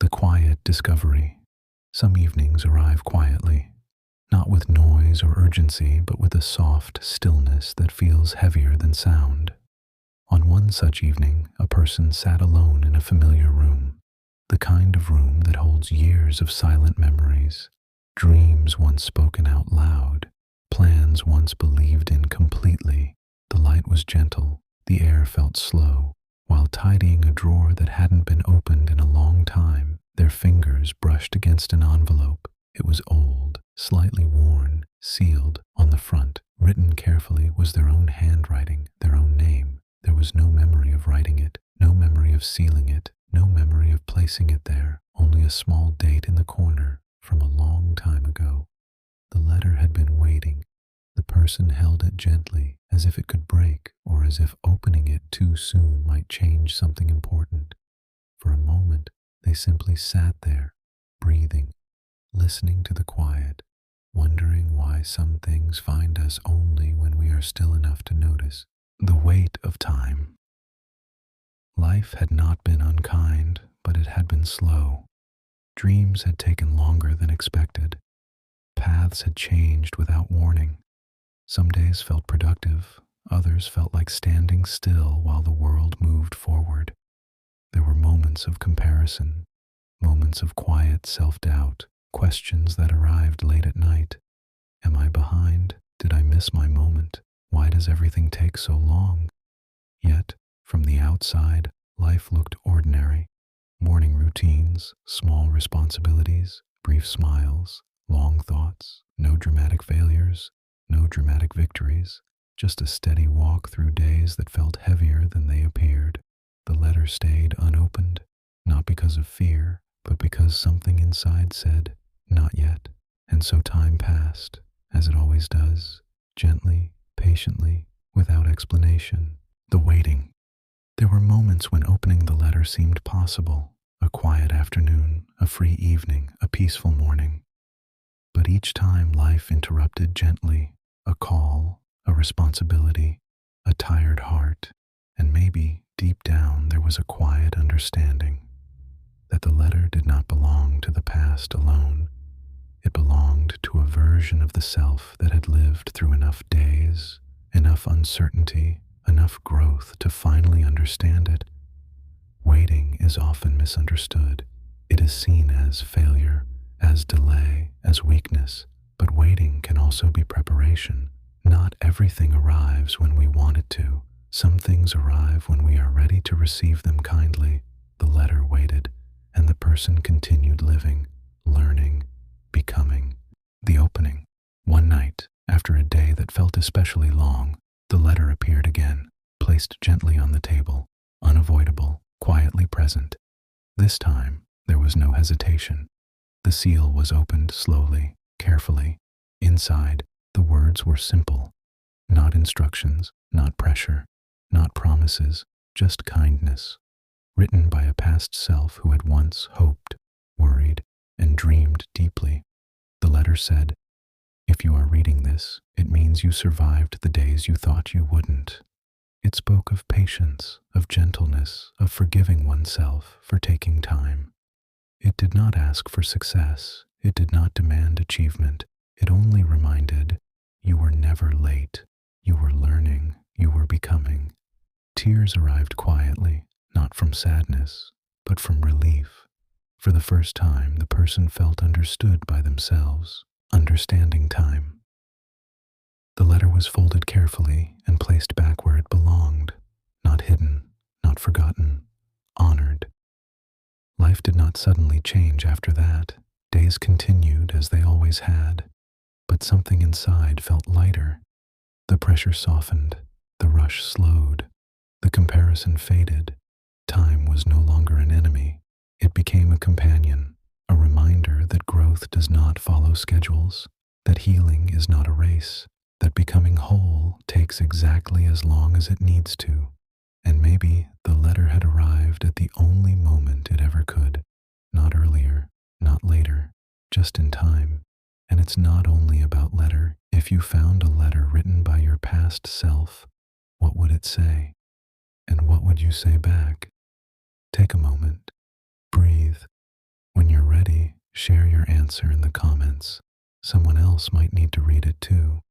The quiet discovery. Some evenings arrive quietly, not with noise or urgency, but with a soft stillness that feels heavier than sound. On one such evening, a person sat alone in a familiar room, the kind of room that holds years of silent memories, dreams once spoken out loud, plans once believed in completely. The light was gentle, the air felt slow. While tidying a drawer that hadn't been opened in a long time, their fingers brushed against an envelope. It was old, slightly worn, sealed. On the front, written carefully, was their own handwriting, their own name. There was no memory of writing it, no memory of sealing it, no memory of placing it there, only a small date in the corner from a long time ago. The letter had been waiting. The person held it gently, as if it could break, or as if opening it too soon might change something important. For a moment, they simply sat there, breathing, listening to the quiet, wondering why some things find us only when we are still enough to notice. The weight of time. Life had not been unkind, but it had been slow. Dreams had taken longer than expected. Paths had changed without warning. Some days felt productive, others felt like standing still while the world moved forward. There were moments of comparison, moments of quiet self-doubt, questions that arrived late at night. Am I behind? Did I miss my moment? Why does everything take so long? Yet, from the outside, life looked ordinary. Morning routines, small responsibilities, brief smiles, long thoughts, no dramatic failures, no dramatic victories, just a steady walk through days that felt heavier than they appeared. The letter stayed unopened, not because of fear, but because something inside said, "Not yet." And so time passed, as it always does, gently, patiently, without explanation. The waiting. There were moments when opening the letter seemed possible, a quiet afternoon, a free evening, a peaceful morning. But each time life interrupted gently, a call, a responsibility, a tired heart, and maybe, deep down, there was a quiet understanding that the letter did not belong to the past alone. It belonged to a version of the self that had lived through enough days, enough uncertainty, enough growth to finally understand it. Waiting is often misunderstood. It is seen as failure, as delay, as weakness, but waiting can also be preparation. Not everything arrives when we want it to. Some things arrive when we are ready to receive them kindly. The letter waited, and the person continued living, learning, becoming. The opening. One night, after a day that felt especially long, the letter appeared again, placed gently on the table, unavoidable, quietly present. This time, there was no hesitation. The seal was opened slowly, carefully. Inside, the words were simple. Not instructions, not pressure, not promises, just kindness. Written by a past self who had once hoped, worried, and dreamed deeply. The letter said, "If you are reading this, it means you survived the days you thought you wouldn't." It spoke of patience, of gentleness, of forgiving oneself for taking time. It did not ask for success. It did not demand achievement. It only reminded, you were never late. You were learning. You were becoming. Tears arrived quietly, not from sadness, but from relief. For the first time, the person felt understood by themselves, understanding time. The letter was folded carefully and placed back where it belonged, not hidden, not forgotten, honored. Life did not suddenly change after that. Days continued as they always had, but something inside felt lighter. The pressure softened, the rush slowed, the comparison faded. Time was no longer an enemy. It became a companion, a reminder that growth does not follow schedules, that healing is not a race, that becoming whole takes exactly as long as it needs to. And maybe the letter had arrived at the only moment it ever could. Not earlier, not later, just in time. And it's not only about letter. If you found a letter written by your past self, what would it say? And what would you say back? Take a moment, breathe, your answer in the comments. Someone else might need to read it too.